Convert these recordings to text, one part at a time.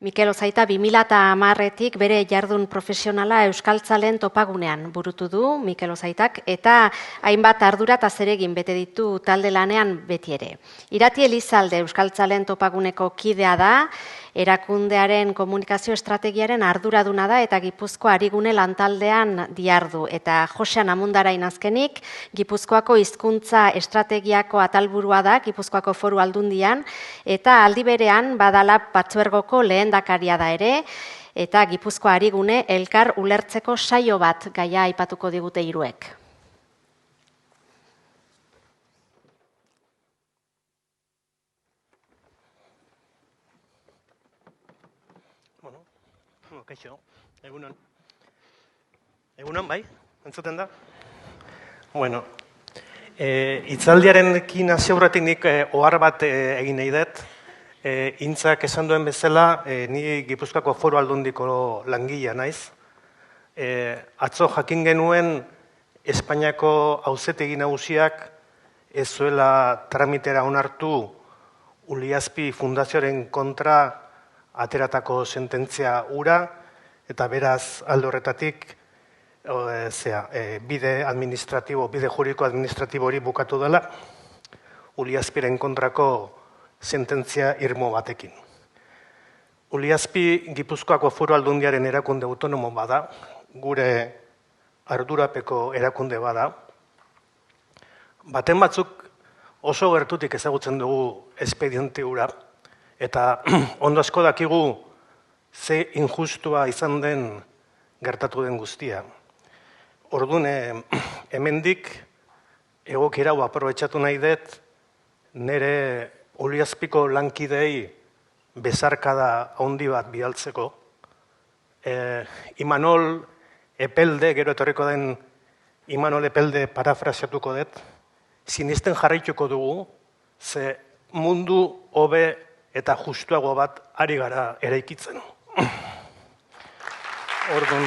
Mikel Ozaita 2010etik bere jardun profesionala Euskaltzalen topagunean burutu du Mikel Ozaitak eta hainbat ardura eta zeregin bete ditu talde lanean beti ere. Irati Elizalde Euskaltzalen topaguneko kidea da, erakundearen komunikazio estrategiaren arduraduna da eta Gipuzkoa Arigune lantaldean diardu. Eta Josean Amundarain azkenik, Gipuzkoako hizkuntza estrategiako atalburua da Gipuzkoako Foru Aldundian eta aldi berean badala Patzuergoko lehendakaria da ere eta Gipuzkoa Arigune elkar ulertzeko saio bat gaia aipatuko digute hiruek. Kaixo, egunon. Egunon, bai? Entzuten da? Bueno, hitzaldiarekin hasi aurretik nik ohar bat egin nahi dut. Intzak esan duen bezala, ni Gipuzkoako Foru Aldundiko langilea naiz. Atzo jakin genuen Espainiako auzitegi nagusiak ez zuela tramitera onartu Uliazpi Fundazioaren kontra ateratako sententzia hura, eta beraz alde horretatik bide juridiko administratibo hori bukatu dela, Uliazpiren kontrako sententzia irmo batekin. Uliazpi Gipuzkoako Foru Aldundiaren erakunde autonomo bada, gure ardurapeko erakunde bada, baten batzuk oso gertutik ezagutzen dugu espediente hura, eta ondo asko dakigu ze injustua izan den gertatu den guztia. Orduan, hemendik egoki hau aprobetxatu nahi dut nire Uliazpiko lankidei bezarkada handi bat bidaltzeko. Imanol Epelde, gero etorriko den Imanol Epelde parafraseatuko dut, sinisten jarraituko dugu, ze mundu hobe eta justuago bat ari gara eraikitzen. Orduan,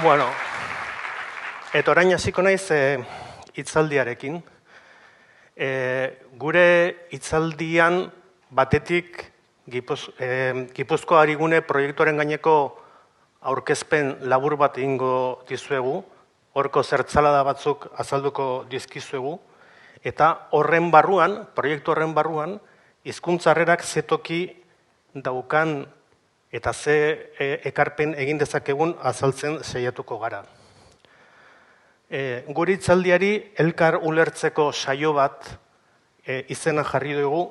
bueno, eta orain hasiko naiz hitzaldiarekin. Gure hitzaldian batetik Gipuzkoa Arigune proiektuaren gaineko aurkezpen labur bat egingo dizuegu, horko zertzalada batzuk azalduko dizkizuegu, eta horren barruan, proiektu horren barruan, hizkuntza-harrerak ze toki daukan eta ze ekarpen egin dezakegun azaltzen saiatuko gara. Gure hitzaldiari elkar ulertzeko saio bat izena jarri dugu,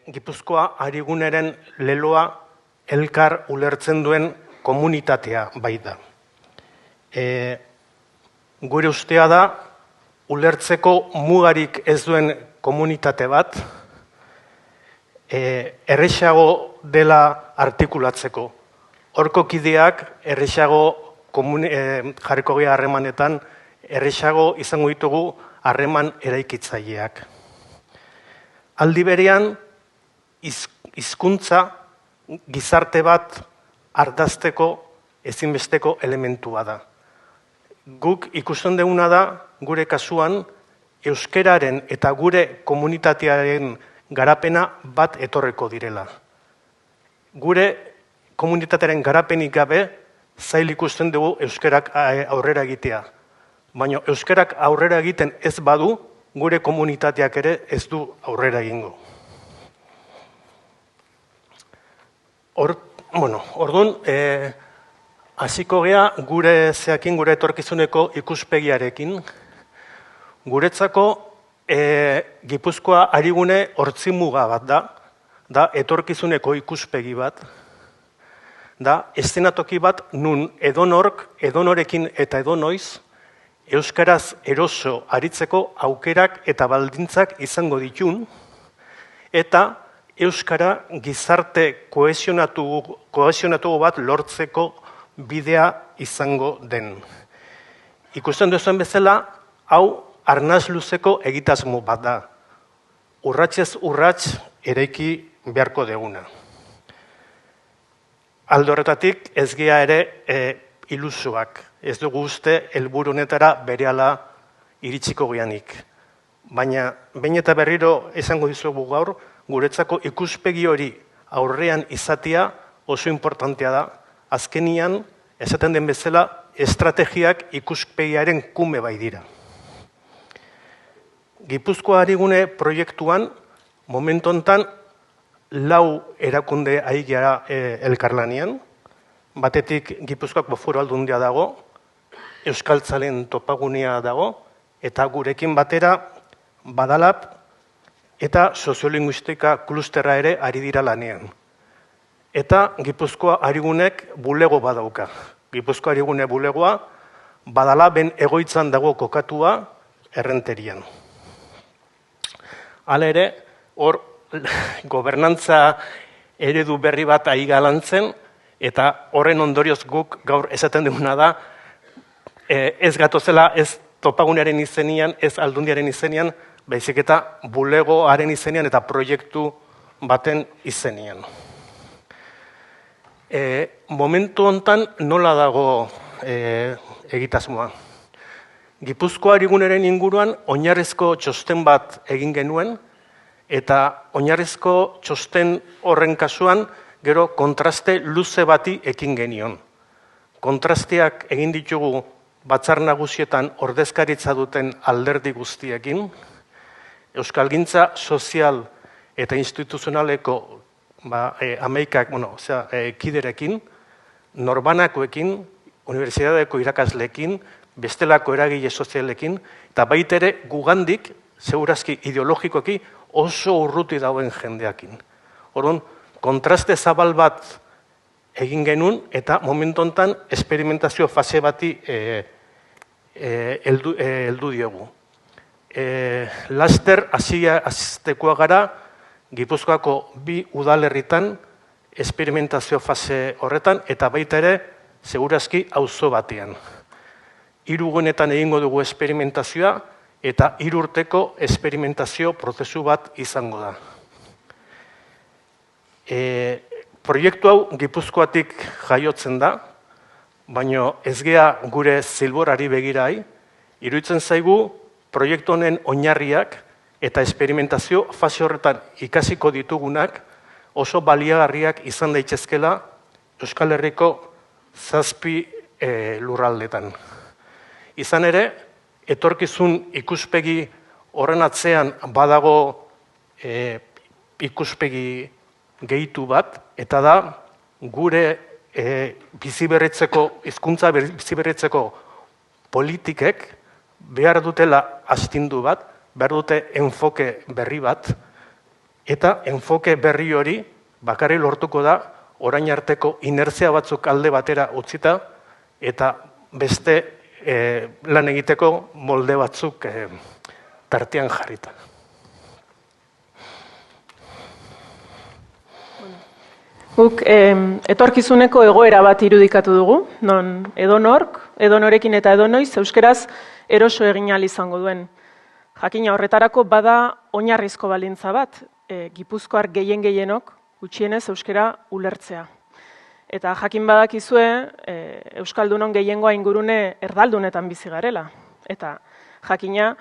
Gipuzkoa Ariguneren leloa elkar ulertzen duen komunitatea baita. Gure ustea da, ulertzeko mugarik ez duen komunitate bat, errexago dela artikulatzeko. Horko kideak errexago jarriko gea harremanetan, errexago izango ditugu harreman eraikitzaileak. Aldi berean, hizkuntza gizarte bat ardazteko ezinbesteko elementua da. Guk ikusten duguna da, gure kasuan, euskeraren eta gure komunitatearen garapena bat etorreko direla. Gure komunitatearen garapenik gabe, zail ikusten dugu euskerak aurrera egitea. Baina euskerak aurrera egiten ez badu, gure komunitateak ere ez du aurrera egingo. Orduan, hasiko gea gure zeakin, gure etorkizuneko ikuspegiarekin. Guretzako Gipuzkoa Arigune hortzimuga bat da etorkizuneko ikuspegi bat, da eszenatoki bat nun edonork, edonorekin eta edonoiz, euskaraz eroso aritzeko aukerak eta baldintzak izango ditun, eta euskara gizarte kohesionatu bat lortzeko bidea izango den. Ikusten duzuen bezala, hau arnaz luzeko egitasmo bat da. Urratsez urrats eraiki beharko deguna. Alde horretatik ez gea ere ilusoak. Ez dugu uste helburu honetara berehala iritsiko geanik. baina behin eta berriro esango dizugu gaur, guretzako ikuspegi hori aurrean izatea oso importantea da. Azkenian, esaten den bezala, estrategiak ikuspegiaren kume bai dira. Gipuzkoa Harigune proiektuan, momentu honetan, 4 erakunde ari gara elkarlanean. Batetik Gipuzkoako Foru Aldundia dago, Euskaltzaleen topagunea dago, eta gurekin batera Badalab eta soziolinguistika klusterra ere ari dira lanean. Eta Gipuzkoa Harigunek bulego badauka. Gipuzkoa Harigune bulegoa Badalaben egoitzan dago kokatua Errenterian. Hala ere, hor gobernantza eredu berri bat ari galantzen, eta horren ondorioz guk gaur esaten duguna da, ez gatozela ez topagunearen izenian, ez aldundiaren izenian, baizik eta bulegoaren izenian eta proiektu baten izenian. Momentu hontan nola dago egitasmoa? Gipuzkoa Hariguneren inguruan oinarrizko txosten bat egin genuen, eta oinarrizko txosten horren kasuan gero kontraste luze bati ekin genion. Kontrasteak egin ditugu Batzar Nagusietan ordezkaritza duten alderdi guztiekin, Euskalgintza sozial eta instituzionaleko ameikak, kiderekin, norbanakoekin, unibertsitateko irakasleekin, bestelako eragile sozialekin, eta baitere gugandik, segurazki ideologikoki, oso urruti dauen jendeakin. Orduan, kontraste zabal bat egin genuen, eta momentu honetan esperimentazio fase bati heldu diogu. Laster aztekoa gara, Gipuzkoako 2 udalerritan esperimentazio fase horretan, eta baita ere, segurazki auzo batean. 3 gunetan egingo dugu esperimentazioa, eta 3 urteko esperimentazio prozesu bat izango da. Proiektu hau Gipuzkoatik jaiotzen da, baina ez gea gure zilborari begirai, iruditzen zaigu proiektu honen oinarriak eta esperimentazio fase horretan ikasiko ditugunak oso baliagarriak izan daitezkela Euskal Herriko 7 lurraldetan. Izan ere, etorkizun ikuspegi horren atzean badago ikuspegi gehitu bat, eta da gure hizkuntza biziberritzeko politikek behar dutela astindu bat, behar dute enfoke berri bat, eta enfoke berri hori bakarri lortuko da orain arteko inertzia batzuk alde batera utzita, eta beste lan egiteko molde batzuk tartean jarrita. Guk etorkizuneko egoera bat irudikatu dugu, non edonork, edonorekin eta edonoiz euskeraz eroso egin ahal izango duen. Jakina horretarako bada oinarrizko baldintza bat, Gipuzkoar gehienok gutxienez euskera ulertzea. Eta jakin badakizue, Euskaldunon gehiengoa ingurune erdaldunetan bizi garela. Eta jakina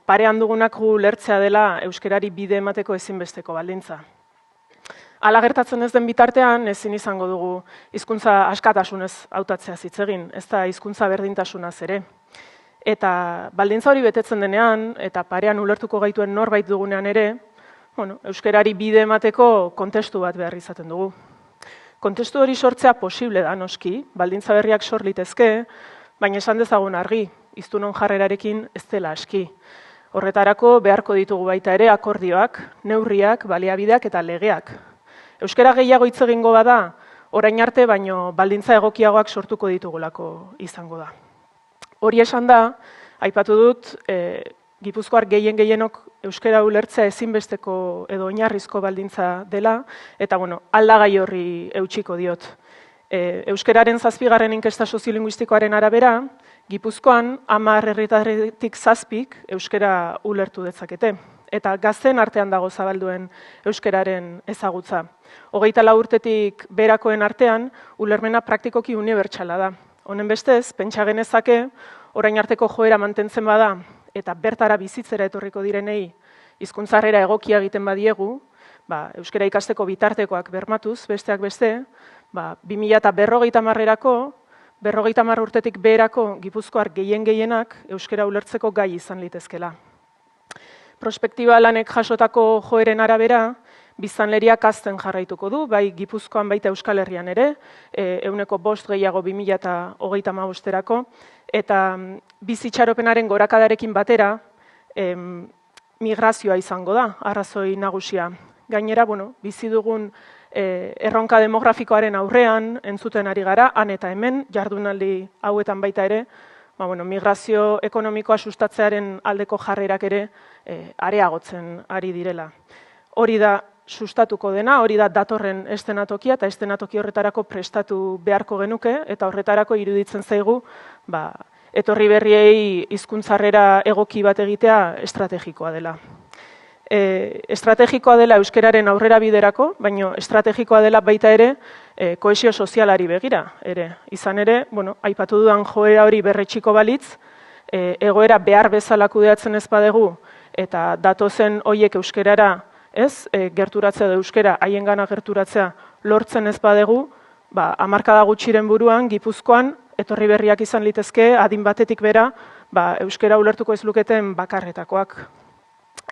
parean dugunak ulertzea dela euskerari bide emateko ezinbesteko baldintza. Hala gertatzen ez den bitartean, ezin izango dugu hizkuntza askatasunez hautatzea hitz egin, ez da hizkuntza berdintasunaz ere. Eta baldintza hori betetzen denean, eta parean ulertuko gaituen norbait dugunean ere, euskerari bide emateko kontestu bat behar izaten dugu. Kontestu hori sortzea posible da, noski, baldintza berriak sor litezke, baina esan dezagun argi, hiztunon jarrerarekin ez dela aski. Horretarako beharko ditugu baita ere akordioak, neurriak, baliabideak eta legeak. Euskara gehiago hitz egingo bada, orain arte baino baldintza egokiagoak sortuko ditugulako izango da. Hori esan da, aipatu dut, Gipuzkoar gehienok euskara ulertzea ezinbesteko edo oinarrizko baldintza dela, eta aldagai horri eutsiko diot. Euskararen 7. inkesta soziolinguistikoaren arabera, Gipuzkoan 10 herritarretik 7 euskara ulertu dezakete. Eta gazten artean dago zabalduen euskararen ezagutza. 24 urtetik berakoen artean, ulermena praktikoki unibertsala da. Honen bestez, pentsa genezake, orain arteko joera mantentzen bada, eta bertara bizitzera etorriko direnei hizkuntzarrera egokia egiten badiegu, euskara ikasteko bitartekoak bermatuz, besteak beste, 2050erako, 50 urtetik beherako Gipuzkoar gehienak euskara ulertzeko gai izan litezkela. Prospektiba lanek jasotako joeren arabera, biztanleriak hazten jarraituko du, bai Gipuzkoan baita Euskal Herrian ere, 5% gehiago 2035erako, eta bizitxaropenaren gorakadarekin batera, migrazioa izango da, arrazoi nagusia. Gainera, bizi dugun erronka demografikoaren aurrean, entzuten ari gara, han eta hemen, jardunaldi hauetan baita ere, migrazio ekonomikoa sustatzearen aldeko jarrerak ere areagotzen ari direla. Hori da sustatuko dena, hori da datorren eszenatokia, eta eszenatoki horretarako prestatu beharko genuke, eta horretarako iruditzen zaigu, etorri berriei hizkuntzarrera egoki bat egitea estrategikoa dela. Estrategikoa dela euskararen aurrera biderako, baina estrategikoa dela baita ere kohesio sozialari begira. Izan ere, aipatu dudan joera hori berretxiko balitz, egoera behar bezala kudeatzen ez badegu, eta datozen hoiek euskarara, gerturatzea da euskara, haiengana gerturatzea lortzen ez badegu, hamarkada gutxiren buruan, Gipuzkoan, etorri berriak izan litezke, adin batetik bera, euskara ulertuko ez luketen bakarretakoak.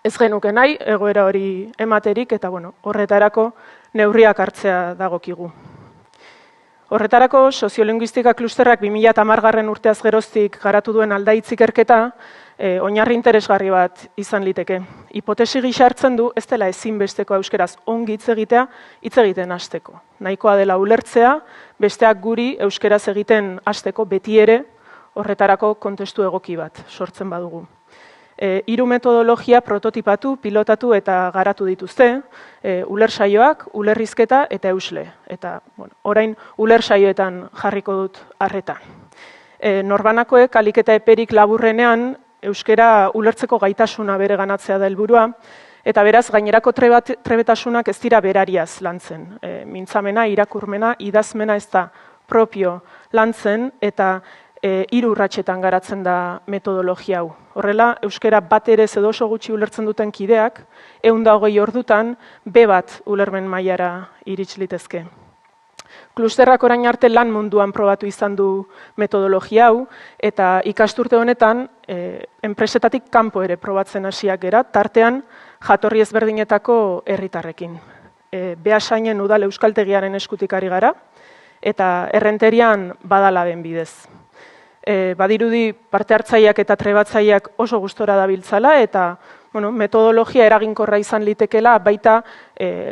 Ez genuke nahi, egoera hori ematerik, eta horretarako neurriak hartzea dagokigu. Horretarako, soziolinguistika klusterrak 2010 urteaz geroztik garatu duen aldaitz ikerketa, oinarri interesgarri bat izan liteke. Hipotesi gisa hartzen du, ez dela ezinbesteko euskeraz ongi hitz egitea, hitz egiten hasteko. Nahikoa dela ulertzea, besteak guri euskeraz egiten hasteko beti ere, horretarako kontestu egoki bat sortzen badugu. 3 metodologia prototipatu, pilotatu eta garatu dituzte, ulersaioak, ulerrizketa eta eusle. Eta orain ulersaioetan jarriko dut arreta. Norbanakoek aliketa eperik laburrenean euskara ulertzeko gaitasuna bere ganatzea da helburua, eta beraz gainerako trebetasunak ez dira berariaz lantzen. Mintzamena, irakurmena, idazmena ez da propio lantzen, eta 3 urratsetan garatzen da metodologia hau. Horrela, euskara bat ere edo oso gutxi ulertzen duten kideak, 120 ordutan B1 ulermen mailara irits litezke. Klusterrak orain arte lan munduan probatu izan du metodologia hau, eta ikasturte honetan, enpresetatik kanpo ere probatzen hasiak gera, tartean jatorri ezberdinetako herritarrekin. Beasainen udal euskaltegiaren eskutik ari gara, eta errenterian badalaben bidez. Badirudi parte hartzaileak eta trebatzaileak oso gustora dabiltzala, eta metodologia eraginkorra izan litekela baita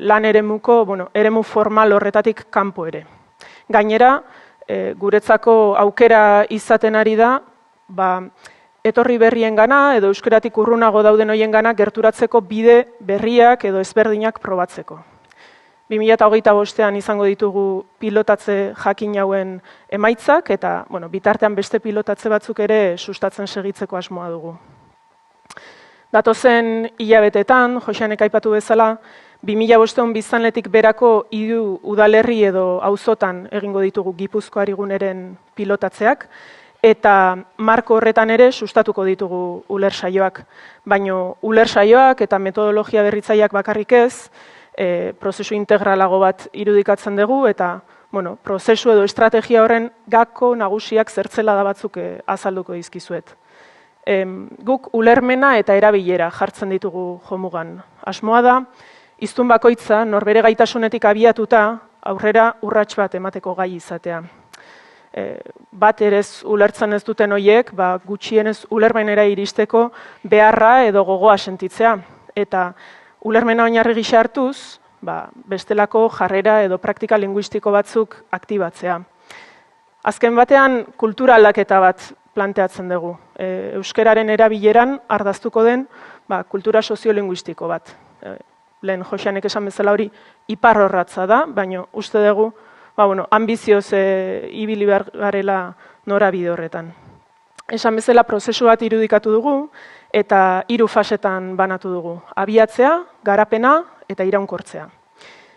lan eremuko, eremu formal horretatik kanpo ere. Gainera, guretzako aukera izaten ari da, etorri berriengana edo euskaratik urrunago dauden hoiengana gerturatzeko bide berriak edo ezberdinak probatzeko. 2025ean izango ditugu pilotatze jakin hauen emaitzak, eta bitartean beste pilotatze batzuk ere sustatzen segitzeko asmoa dugu. Datozen hilabetetan, Joxanek aipatu bezala, 2005 biztanletik berako 3 udalerri edo auzotan egingo ditugu Gipuzkoar iguneren pilotatzeak, eta marko horretan ere sustatuko ditugu ulersaioak. Baina ulersaioak eta metodologia berritzaileak bakarrik ez, prozesu integralago bat irudikatzen dugu, eta prozesu edo estrategia horren gako nagusiak zertzela da batzuk azalduko dizkizuet. Guk ulermena eta erabilera jartzen ditugu jomugan. Asmoa da, hiztun bakoitza norbere gaitasunetik abiatuta aurrera urrats bat emateko gai izatea. Bat erez ulertzen ez duten hoiek, gutxienez ulermenera iristeko beharra edo gogoa sentitzea. Eta ulermena oinarri gisa hartuz, bestelako jarrera edo praktika linguistiko batzuk aktibatzea. Azken batean, kultura aldaketa bat planteatzen dugu. Euskararen erabileran ardaztuko den kultura soziolinguistiko bat. Lehen Joxanek esan bezala hori iparrorratza da, baina uste dugu ambizioz ibili behar garela norabide horretan. Esan bezala prozesu bat irudikatu dugu, eta 3 fasetan banatu dugu. Abiatzea, garapena eta iraunkortzea.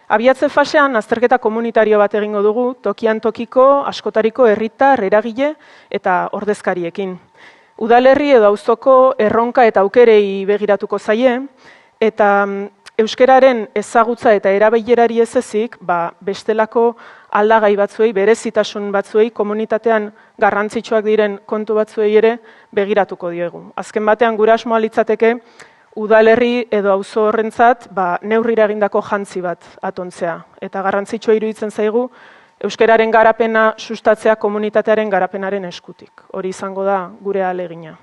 Abiatze fasean azterketa komunitario bat egingo dugu, tokian tokiko, askotariko herritar, eragile eta ordezkariekin. Udalerri edo auzoko erronka eta aukerei begiratuko zaie, eta euskararen ezagutza eta erabilerari ez ezik, bestelako aldagai batzuei, berezitasun batzuei, komunitatean garrantzitsuak diren kontu batzuei ere begiratuko diegu. Azken batean, gure asmoa litzateke, udalerri edo auzo horrentzat neurrira egindako jantzi bat atontzea. Eta garrantzitsua iruditzen zaigu, euskararen garapena sustatzea komunitatearen garapenaren eskutik. Hori izango da gure ahalegina.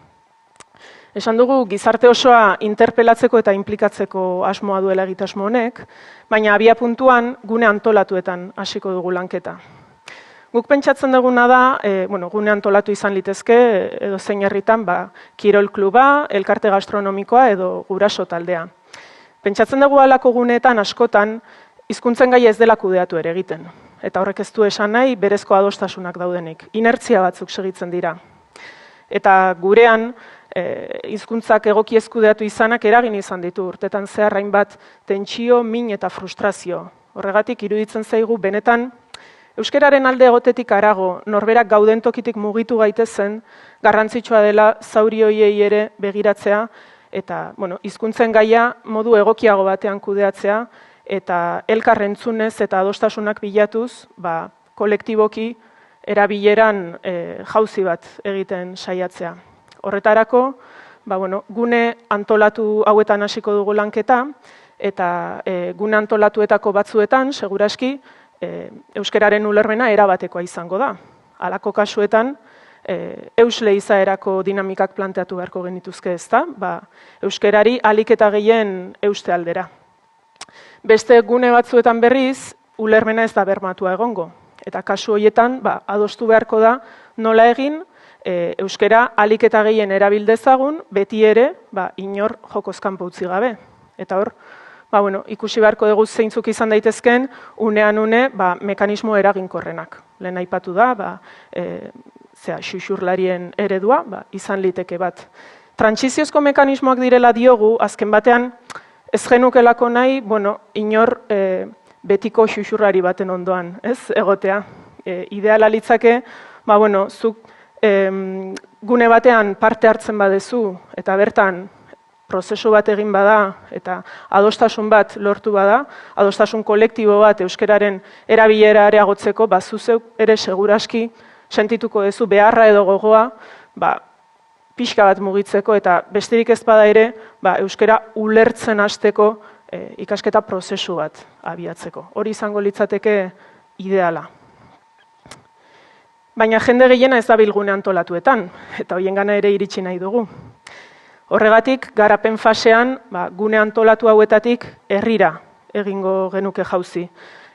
Esan dugu, gizarte osoa interpelatzeko eta inplikatzeko asmoa duela egitasmo honek, baina abia puntuan gune antolatuetan hasiko dugu lanketa. Guk pentsatzen duguna da, gune antolatu izan litezke, edo zein herritan, kirol kluba, elkarte gastronomikoa edo guraso taldea. Pentsatzen dugu halako guneetan askotan, hizkuntzen gai ez dela kudeatu ere egiten. Eta horrek ez du esan nahi, berezko adostasunak daudenik. Inertzia batzuk segitzen dira. Eta gurean, hizkuntzak egoki ez kudeatu izanak eragin izan ditu urtetan zehar hainbat tentsio, min eta frustrazio. Horregatik iruditzen zaigu benetan, euskararen alde egotetik harago, norberak gauden tokitik mugitu gaitezen, garrantzitsua dela zauri horiei ere begiratzea, eta hizkuntzen gaia modu egokiago batean kudeatzea, eta elkar entzunez eta adostasunak bilatuz, kolektiboki erabileran jauzi bat egiten saiatzea. Horretarako, gune antolatu hauetan hasiko dugu lanketa, eta gune antolatuetako batzuetan, seguraski, euskararen ulermena erabatekoa izango da. Halako kasuetan, eusle izaerako dinamikak planteatu beharko genituzke ezta, euskarari ahalik eta gehien euste aldera. Beste gune batzuetan berriz, ulermena ez da bermatua egongo. Eta kasu horietan, adostu beharko da nola egin, euskara ahalik eta gehien erabildezagun, beti ere, inor jokoz kanpo utzi gabe. Eta hor, ikusi beharko dugu zeintzuk izan daitezken, unean une, mekanismo eraginkorrenak. Lehen aipatu da, xuxurlarien eredua, izan liteke bat. Trantsiziozko mekanismoak direla diogu, azken batean, ez genukelako nahi, inor betiko xuxurrari baten ondoan, ez, egotea. Ideala litzake, zuk gune batean parte hartzen badezu, eta bertan prozesu bat egin bada, eta adostasun bat lortu bada, adostasun kolektibo bat euskararen erabilera areagotzeko, zuzeu ere seguraski sentituko duzu beharra edo gogoa, pixka bat mugitzeko, eta besterik ez bada ere, euskara ulertzen hasteko ikasketa prozesu bat abiatzeko. Hori izango litzateke ideala. Baina jende gehiena ez da bilgune antolatuetan, eta hoiengana ere iritsi nahi dugu. Horregatik, garapen fasean, gune antolatu hauetatik herrira egingo genuke jauzi.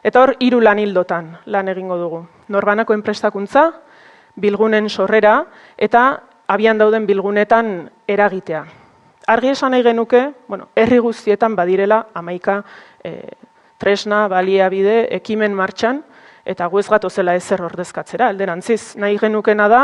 Eta hor, 3 lan hildotan lan egingo dugu. Norbanakoen prestakuntza, bilgunen sorrera, eta abian dauden bilgunetan eragitea. Argi esan nahi genuke, herri guztietan badirela 11 tresna, baliabide, ekimen martxan, eta gu ez gatozela ezer ordezkatzera, alderantziz. Nahi genukena da,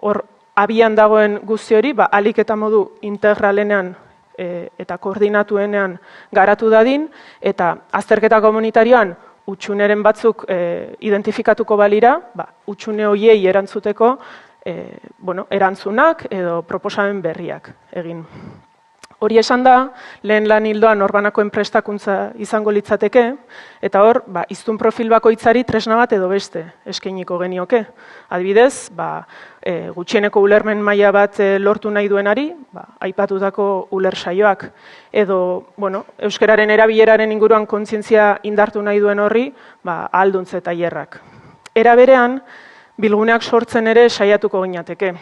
hor abian dagoen guzti hori, ahalik eta modu integralenean eta koordinatuenean garatu dadin, eta azterketa komunitarioan utxuneren batzuk identifikatuko balira, utxune horiei erantzuteko erantzunak edo proposamen berriak egin. Hori esan da, lehen lan hildoan norbanakoen prestakuntza izango litzateke, eta hor, hiztun profil bakoitzari tresna bat edo beste eskainiko genioke. Adibidez, gutxieneko ulermen maila bat lortu nahi duenari, aipatutako uler saioak, edo euskararen erabileraren inguruan kontzientzia indartu nahi duen horri, ahalduntze tailerrak. Era berean, bilguneak sortzen ere saiatuko ginateke.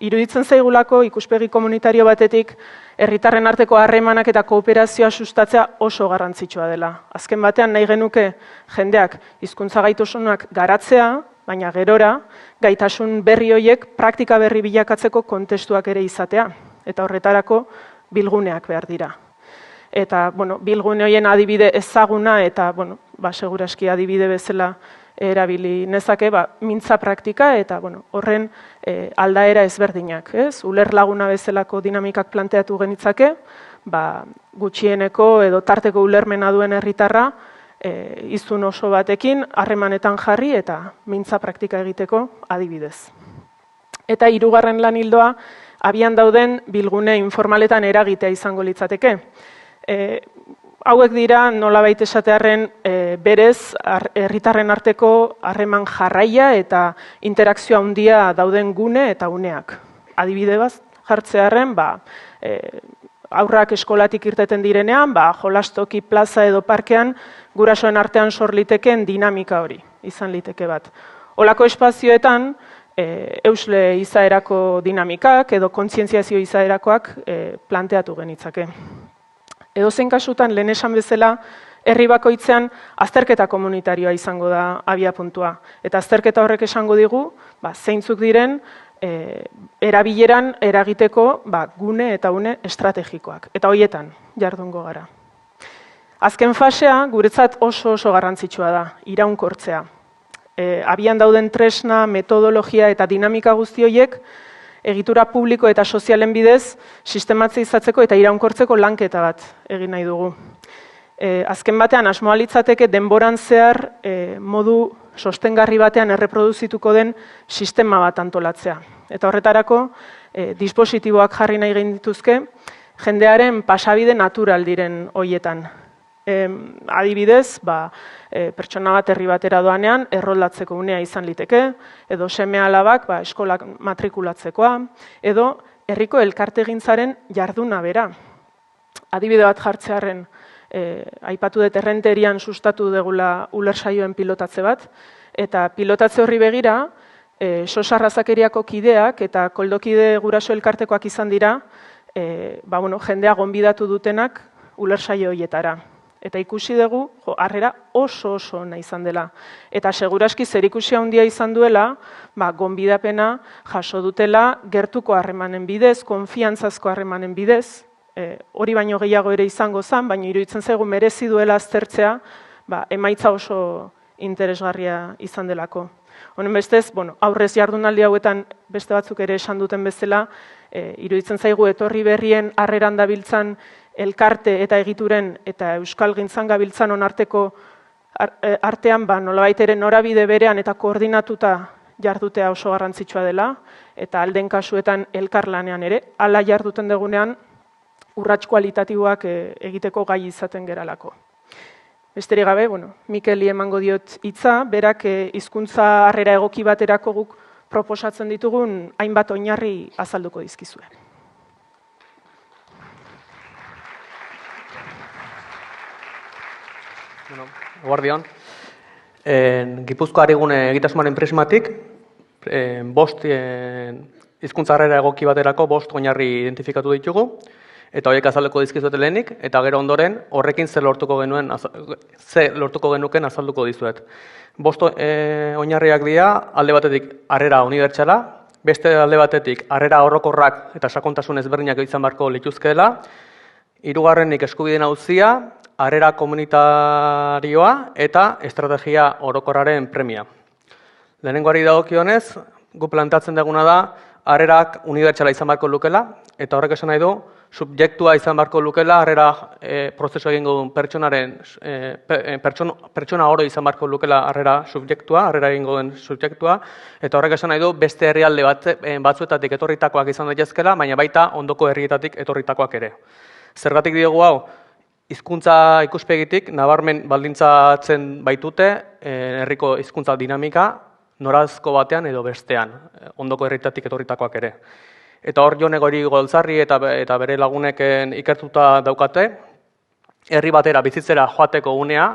Iruditzen zaigulako ikuspegi komunitario batetik herritarren arteko harremanak eta kooperazioa sustatzea oso garrantzitsua dela. Azken batean nahi genuke jendeak hizkuntza gaitasunak garatzea, baina gerora gaitasun berri horiek praktika berri bilakatzeko kontestuak ere izatea. Eta horretarako bilguneak behar dira. Eta bilgune horien adibide ezaguna eta seguraski adibide bezala erabili nezake, mintza praktika eta horren aldaera ezberdinak. Uler laguna bezalako dinamikak planteatu genitzake, gutxieneko edo tarteko ulermena duen herritarra hiztun oso batekin harremanetan jarri eta mintza praktika egiteko adibidez. Eta hirugarren lan ildoa, abian dauden bilgune informaletan eragitea izango litzateke. Hauek dira nolabait esatearren berez herritarren arteko harreman jarraia eta interakzioa handia dauden gune eta uneak. Adibide bat jartzearren, aurrak eskolatik irteten direnean, jolastoki plaza edo parkean gurasoen artean sor liteken dinamika hori izan liteke bat. Holako espazioetan eusle izaerako dinamikak edo kontzientziazio izaerakoak planteatu genitzake. Edozein kasutan, lehen esan bezala, herri bakoitzean azterketa komunitarioa izango da abiapuntua. Eta azterketa horrek esango digu, zeintzuk diren erabileran eragiteko gune eta une estrategikoak. Eta horietan jardungo gara. Azken fasea, guretzat oso garrantzitsua da, iraunkortzea. Abian dauden tresna, metodologia eta dinamika guzti horiek, egitura publiko eta sozialen bidez, sistematizatzeko eta iraunkortzeko lanketa bat egin nahi dugu. Azken batean, asmoa litzateke denboran zehar modu sostengarri batean erreproduzituko den sistema bat antolatzea. Eta horretarako, dispositiboak jarri nahi gaindituzke, jendearen pasabide natural diren horietan. Adibidez, pertsona bat herri batera doanean, erroldatzeko unea izan liteke, edo seme-alabak eskolak matrikulatzekoa, edo herriko elkartegintzaren jarduna bera. Adibide bat jartzearren, aipatu dut errenterian sustatu degula ulersaioen pilotatze bat, eta pilotatze horri begira, sosarrazakeriako kideak eta koldokide guraso elkartekoak izan dira, jendea gonbidatu dutenak ulersaio horietara. Eta ikusi dugu, harrera oso ona izan dela. Eta seguraski zerikusia handia izan duela, gonbidapena jaso dutela gertuko harremanen bidez, konfiantzazko harremanen bidez, hori baino gehiago ere izango zen, baina iruditzen zaigu merezi duela aztertzea, emaitza oso interesgarria izan delako. Honen bestez, aurrez jardunaldi hauetan beste batzuk ere esan duten bezala, iruditzen zaigu etorri berrien harreran dabiltzan elkarte eta egituren eta euskalgintzan gabiltzan onarteko artean nolabait ere norabide berean eta koordinatuta jardutea oso garrantzitsua dela, eta alden kasuetan elkarlanean ere, hala jarduten dugunean urrats kualitatiboak egiteko gai izaten geralako. Besterik gabe, Mikeli emango diot hitza, berak hizkuntza harrera egoki baterako guk proposatzen ditugun hainbat oinarri azalduko dizkizue. Guardian, Gipuzkoa Arigune egitasmoaren prismatik, 5 hizkuntza harrera egoki baterako 5 oinarri identifikatu ditugu, eta horiek azalduko dizkizuet lehenik, eta gero ondoren horrekin zer lortuko genuken azalduko dizuet. 5 oinarriak dira, alde batetik harrera unibertsala, beste alde batetik harrera orokorrak eta sakontasun ezberdinak izan beharko lituzkeela, hirugarrenik eskubideen auzia, harrera komunitarioa eta estrategia orokorraren premia. Lehenengoari dagokionez, gu plantatzen duguna da harrerak unibertsala izan beharko lukela, eta horrek esan nahi du, subjektua izan beharko lukela, harrera prozesu egingo duen pertsona oro izan beharko lukela harrera subjektua, harrera egingo duen subjektua, eta horrek esan nahi du beste herrialde batzuetatik etorritakoak izan daitezkela, baina baita ondoko herrietatik etorritakoak ere. Zergatik diogu hau, hizkuntza ikuspegitik nabarmen baldintzatzen baitute herriko hizkuntza dinamika norazko batean edo bestean, ondoko herrietatik etorritakoak ere. Eta hor Jon Egori Goltzarri eta bere laguneken ikertuta daukate, herri batera bizitzera joateko unea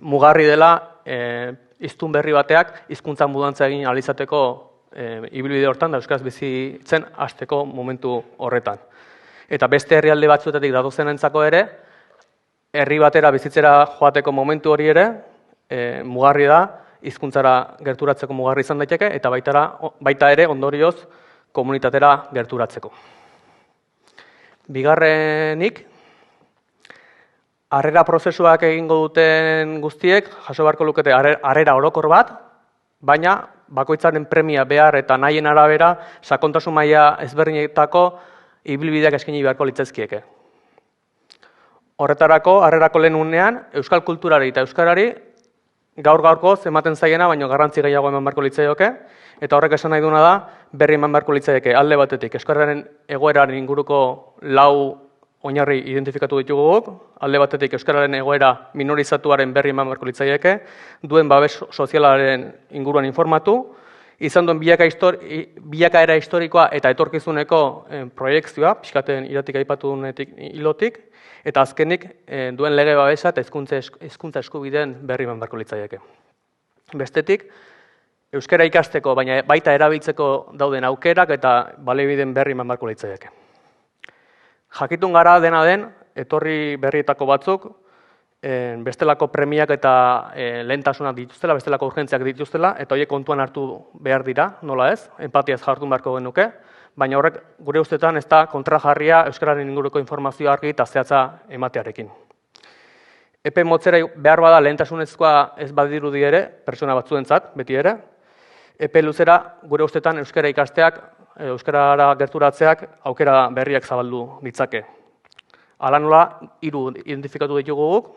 mugarri dela hiztun berri bateak hizkuntza mudantza egin ahal izateko ibilbide hortan da euskaraz bizitzen hasteko momentu horretan. Eta beste herrialde batzuetatik datozenentzako ere, herri batera bizitzera joateko momentu hori ere, mugarri da, hizkuntzara gerturatzeko mugarri izan daiteke, eta baita ere ondorioz komunitatera gerturatzeko. Bigarrenik, harrera prozesuak egingo duten guztiek, jaso beharko lukete harrera orokor bat, baina bakoitzaren premia behar eta nahien arabera, sakontasun maila ezberdinetako ibilbideak eskaini beharko litzazkieke. Horretarako, harrerako lehen unean, euskal kulturari eta euskarari gaur-gaurkoz ematen zaiena, baino garrantzi gehiago eman beharko litzaioke, eta horrek esan nahi duena da, berri eman beharko litzaieke alde batetik euskararen egoeraren inguruko 4 oinarri identifikatu ditugu guk, alde batetik euskararen egoera minorizatuaren berri eman beharko litzaieke, duen babes sozialaren inguruan informatu, izan duen bilakaera historikoa eta etorkizuneko proiekzioa, pixkaten iratik aipatu duenetik hilotik, eta azkenik duen lege babesa eta hezkuntza eskubideen berri eman beharko litzaieke. Bestetik, euskara ikasteko, baina baita erabiltzeko dauden aukerak eta baliabideen berri eman beharko litzaieke. Jakitun gara dena den, etorri berrietako batzuk, bestelako premiak eta lehentasunak dituztela, bestelako urgentziak dituztela, eta horiek kontuan hartu behar dira, nola ez, empatiaz jardun beharko genuke, baina horrek gure ustetan ez da kontrajarria euskararen inguruko informazioa argi eta zehatza ematearekin. Epe motzera behar bada lehentasunezkoa ez badirudi ere, pertsona batzuentzat, beti ere, epe luzera gure ustetan euskara ikasteak, euskarara gerturatzeak aukera berriak zabaldu ditzake. Hala nola, 3 identifikatu ditugu guk,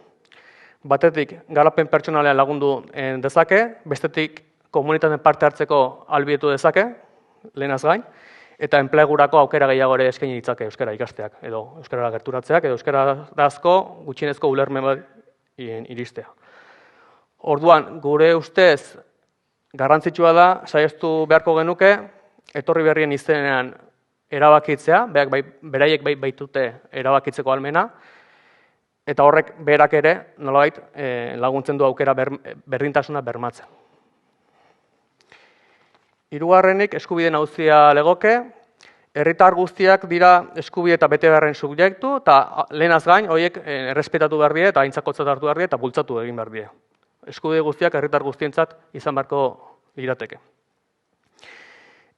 batetik garapen pertsonalean lagundu dezake, bestetik komunitateen parte hartzeko ahalbidetu dezake, lehenaz gain, eta enplegurako aukera gehiago ere eskaini ditzake euskara ikasteak, edo euskarara gerturatzeak, edo euskarazko gutxienezko ulermen bat iristea. Orduan, gure ustez garrantzitsua da, saihestu beharko genuke, etorri berrien izenean erabakitzea, beraiek baitute erabakitzeko ahalmena, eta horrek berak ere nolabait laguntzen du aukera berdintasuna bermatzen. Hirugarrenik eskubideen auzia legoke, herritar guztiak dira eskubide eta betebeharren subjektu, eta lehenaz gain horiek errespetatu behar die eta aintzakotzat hartu behar die eta bultzatu egin behar die. Eskubide guztiak herritar guztientzat izan beharko lirateke.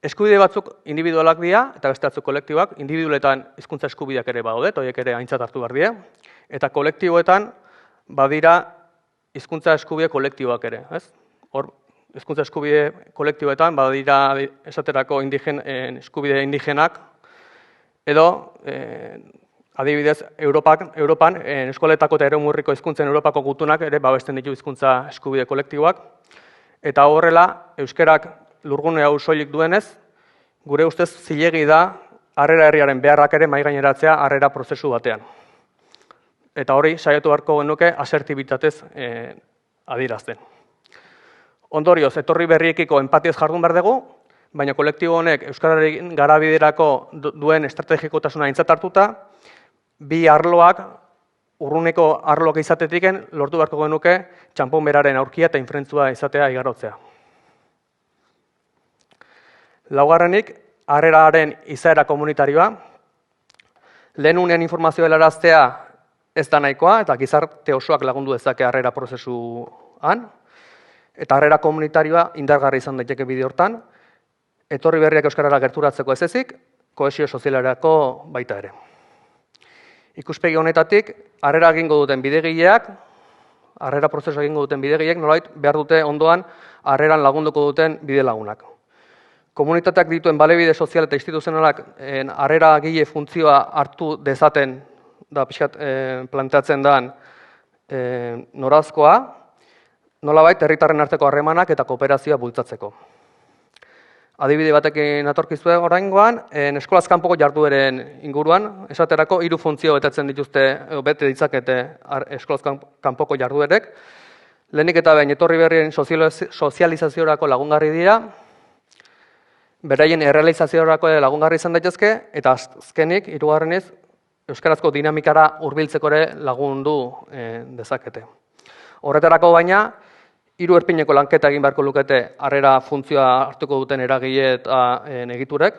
Eskubide batzuk individualak dira eta beste batzuk kolektiboak, individualetan hizkuntza eskubideak ere badaude, horiek ere aintzat hartu behar die, eta kolektiboetan badira hizkuntza eskubide kolektiboak ere, ez? Hor, hizkuntza eskubide kolektiboetan badira esaterako eskubide indigenak, edo adibidez Europan eskoletako eta eremurriko hizkuntzen Europako gutunak ere babesten ditu hizkuntza eskubide kolektiboak, eta horrela euskerak lurgune hau soilik duenez, gure ustez zilegi da harrera herriaren beharrak ere mahai gaineratzea harrera prozesu batean. Eta hori saiatu beharko genuke asertibitatez adierazten. Ondorioz, etorri berriekiko empatiaz jardun behar dugu, baina kolektibo honek euskararen garabiderako duen estrategikotasuna aintzat hartuta, 2 arloak, urruneko arloak izatetiken, lortu beharko genuke txanpon beraren aurkia eta infrentzua izatea igarotzea. Laugarrenik, harreraren izaera komunitarioa. Lehen unean informazioa helaraztea ez da nahikoa, eta gizarte osoak lagundu dezake harrera prozesuan, eta harrera komunitarioa indargarri izan daiteke bide hortan, etorri berriak euskarara gerturatzeko ez ezik, kohesio sozialerako baita ere. Ikuspegi honetatik, harrera egingo duten bidegileak, harrera prozesua egingo duten bidegileak, nolabait behar dute ondoan harreran lagunduko duten bide lagunak. Komunitateak dituen baliabide sozial eta instituzionalak harrera gile funtzioa hartu dezaten, da pixkat planteatzen den norazkoa, nolabait herritarren arteko harremanak eta kooperazioa bultzatzeko. Adibide batekin atorkizue oraingoan, eskolaz kanpoko jardueren inguruan, esaterako 3 funtzio betetzen dituzte, bete ditzakete eskolaz kanpoko jarduerek. Lehenik eta behin etorri berrien sozializaziorako lagungarri dira, beraien errealizaziorako lagungarri izan daitezke, eta azkenik, 3. euskarazko dinamikara hurbiltzeko ere lagundu dezakete. Horretarako baina, 3 erpineko lanketa egin beharko lukete harrera funtzioa hartuko duten eragile eta egiturek,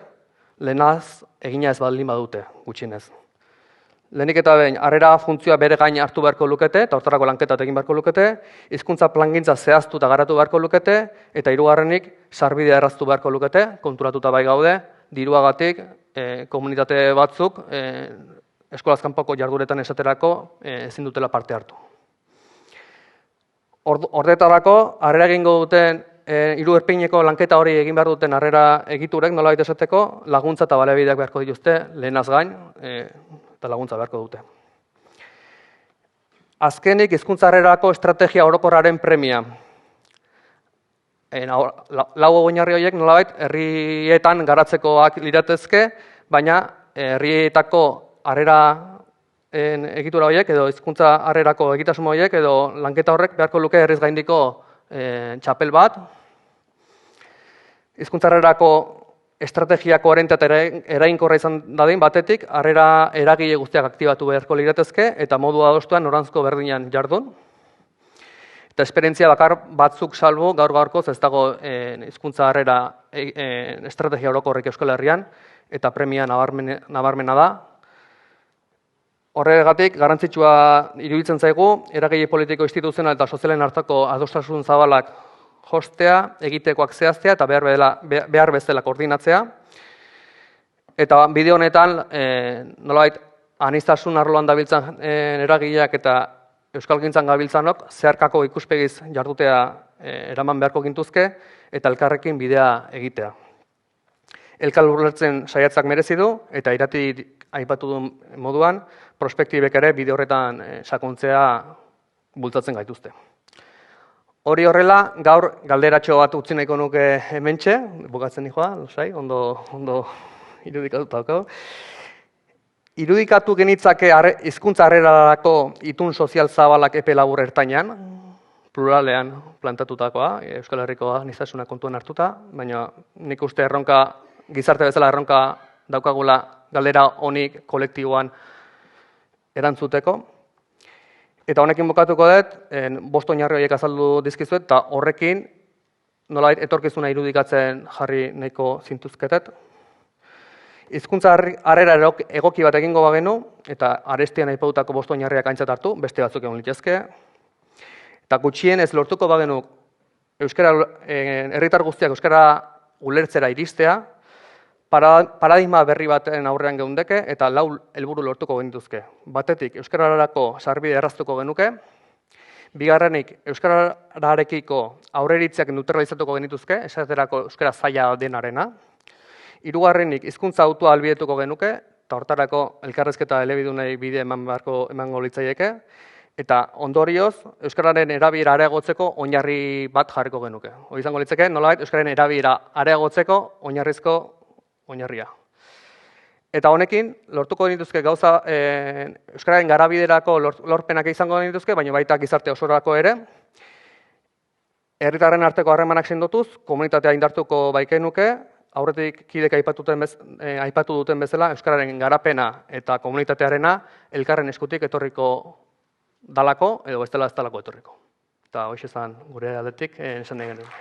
lehenaz egina ez baldin badute, gutxienez. Lehenik eta behin, harrera funtzioa bere gain hartu beharko lukete, eta hortarako lanketat egin beharko lukete, hizkuntza plangintza zehaztu eta garatu beharko lukete, eta 3. sarbidea erraztu beharko lukete, konturatuta bai gaude, diruagatik komunitate batzuk eskolaz kanpoko jarduretan esaterako ezin dutela parte hartu. Horretarako, harrera egingo duten 3 erpineko lanketa hori egin behar duten harrera egiturek nolabait esateko laguntza eta baliabideak beharko dituzte lehenaz gain eta laguntza beharko dute. Azkenik, hizkuntza harrerako estrategia orokorraren premia. lau oinarri horiek nolabait herrietan garatzekoak liratezke, baina herrietako harrera egitura horiek edo hizkuntza harrerako egitasmo horiek edo lanketa horrek beharko luke herriz gaindiko txapel bat. Hizkuntza harrerako estrategia koherentea eta eraginkorra izan dadin batetik, harrera eragile guztiak aktibatu beharko liratezke eta modu adostuan noranzko berdinean jardun. Eta esperientzia bakar batzuk salbu gaur-gaurkoz ez dago hizkuntza harrera estrategia orokorrik Euskal Herrian eta premia nabarmena da. Horregatik, garrantzitsua iruditzen zaigu, eragile politiko instituzional eta sozialen hartako adostasun zabalak jostea, egitekoak zehaztea eta behar bezala koordinatzea. Eta bideo honetan, nolabait, aniztasun arloan dabiltzan eragileak eta euskalgintzan gabiltzanok zeharkako ikuspegiz jardutea eraman beharko gintuzke eta elkarrekin bidea egitea. Elkar ulertzen saiatzak merezi du eta irati aipatu duen moduan, prospektibek ere bide horretan sakontzea bultzatzen gaituzte. Hori horrela, gaur galderatxo bat utzi nahiko nuke hementxe, bukatzen nijoa, ondo irudikatuta daukago. Irudikatu genitzake hizkuntza harrerarako itun sozial zabalak epe labur ertainan, pluralean plantatutakoa, Euskal Herriko aniztasuna kontuan hartuta, baina nik uste gizarte bezala erronka daukagula galdera honik kolektiboan erantzuteko. Eta honekin bukatuko dut, 5 oinarri horiek azaldu dizkizuet, eta horrekin nolabait etorkizuna irudikatzen jarri nahiko zintuzketet. Hizkuntza harrera egoki bat egingo bagenu, eta arestian aipatutako 5 oinarriak aintzat hartu, beste batzuk egon litezke. Eta gutxien ez lortuko bagenu herritar guztiak euskara ulertzera iristea, paradigma berri baten aurrean geundeke eta 4 helburu lortuko genituzke. Batetik, euskararako sarbide erraztuko genuke. Bigarrenik, euskararekiko aurreiritziak neutralizatuko genituzke, esaterako euskara zaila denarena. Hirugarrenik, hizkuntza autua ahalbidetuko genuke, eta hortarako elkarrezketa elebidunei bide emango litzaieke. Eta ondorioz, euskararen erabilera areagotzeko oinarri bat jarriko genuke. Hori izango litzake, nolabait euskararen erabilera areagotzeko oinarrizko oinarria. Eta honekin, lortuko genituzke gauza euskararen garabiderako lorpenak izango genituzke, baina baita gizarte osorako ere. Herritarren arteko harremanak sendotuz, komunitatea indartuko baikenuke, aurretik kidek aipatu duten bezala, euskararen garapena eta komunitatearena elkarren eskutik etorriko dalako, edo bestela ez dalako etorriko. Eta hoxe zen gure aldetik, esan nahi genuen.